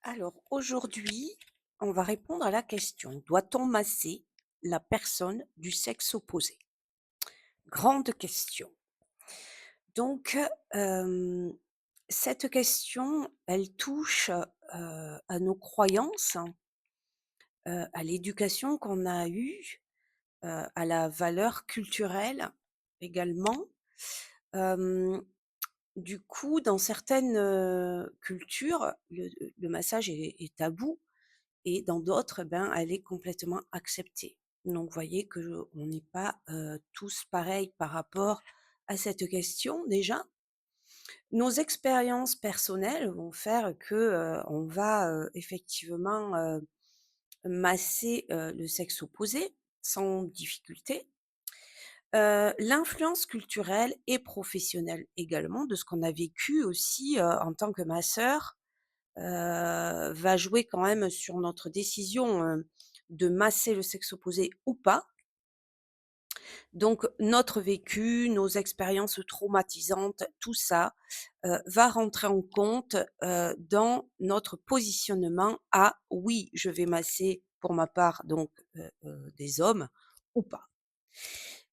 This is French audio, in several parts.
Alors aujourd'hui, on va répondre à la question: doit-on masser la personne du sexe opposé? Grande question. Donc, hem, cette question, elle touche, à nos croyances, à l'éducation qu'on a eue, à la valeur culturelle également. Hem, du coup, dans certaines, cultures, le massage est tabou. Et dans d'autres, ben, elle est complètement acceptée. Donc vous voyez qu'on n'est pas, tous pareils par rapport à cette question déjà. Nos expériences personnelles vont faire que, on va, effectivement, masser, le sexe opposé sans difficulté. L'influence culturelle et professionnelle également de ce qu'on a vécu aussi, en tant que masseur, va jouer quand même sur notre décision, de masser le sexe opposé ou pas. Donc notre vécu, nos expériences traumatisantes, tout ça, va rentrer en compte, dans notre positionnement à: «Oui, je vais masser pour ma part donc des hommes ou pas».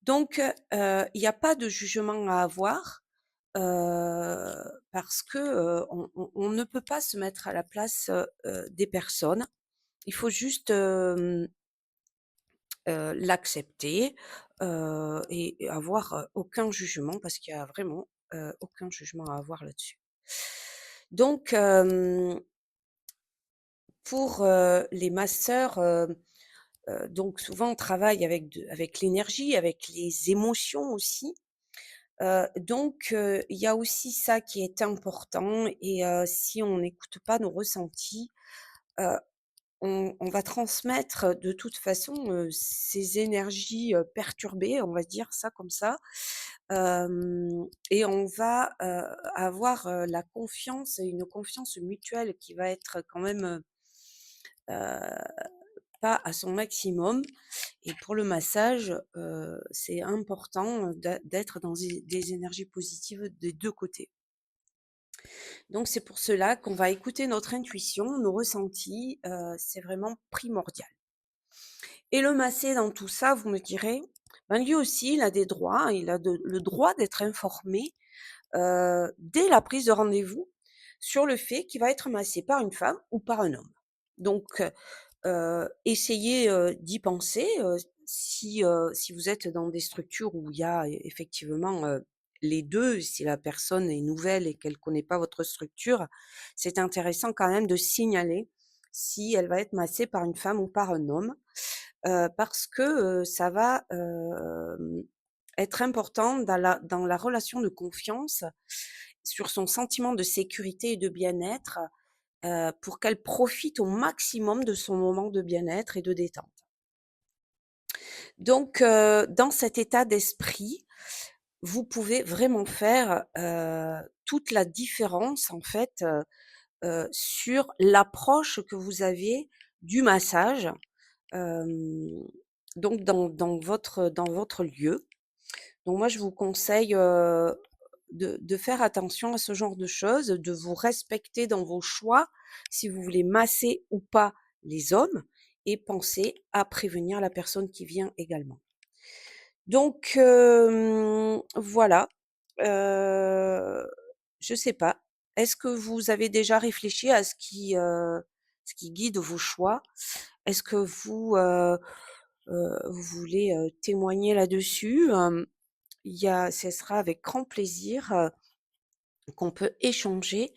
Donc il y a pas de jugement à avoir, parce que, on ne peut pas se mettre à la place, des personnes. Il faut juste, l'accepter, et avoir, aucun jugement parce qu'il y a vraiment, aucun jugement à avoir là-dessus. Donc pour, les masseurs, donc souvent on travaille avec l'énergie, avec les émotions aussi, donc il y a aussi ça qui est important et si on n'écoute pas nos ressentis, heu on va transmettre de toute façon, ces énergies, perturbées, on va dire ça comme ça, et on va, avoir, la confiance une confiance mutuelle qui va être quand même, pas à son maximum et pour le massage, c'est important, d'être dans des énergies positives des 2 côtés. Donc c'est pour cela qu'on va écouter notre intuition, nos ressentis, c'est vraiment primordial. Et le massé dans tout ça, vous me direz, ben lui aussi, il a des droits, il a le droit d'être informé, dès la prise de rendez-vous sur le fait qu'il va être massé par une femme ou par un homme. Donc, essayez, d'y penser, si vous êtes dans des structures où il y a effectivement, les 2, si la personne est nouvelle et qu'elle connaît pas votre structure, c'est intéressant quand même de signaler si elle va être massée par une femme ou par un homme. Parce que, ça va, être important dans la relation de confiance, sur son sentiment de sécurité et de bien-être, pour qu'elle profite au maximum de son moment de bien-être et de détente. Donc, dans cet état d'esprit, vous pouvez vraiment faire, toute la différence en fait, sur l'approche que vous avez du massage, hem, donc dans votre lieu. Donc moi, je vous conseille, de faire attention à ce genre de choses, de vous respecter dans vos choix, si vous voulez masser ou pas les hommes et pensez à prévenir la personne qui vient également. Donc voilà, heu, je sais pas. Est-ce que vous avez déjà réfléchi à ce qui guide vos choix? Est-ce que vous voulez, témoigner là-dessus? Ce sera avec grand plaisir, qu'on peut échanger,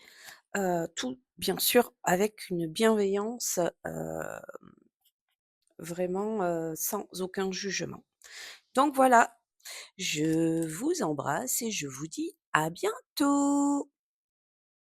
tout bien sûr avec une bienveillance, vraiment, sans aucun jugement. Donc voilà, je vous embrasse et je vous dis à bientôt!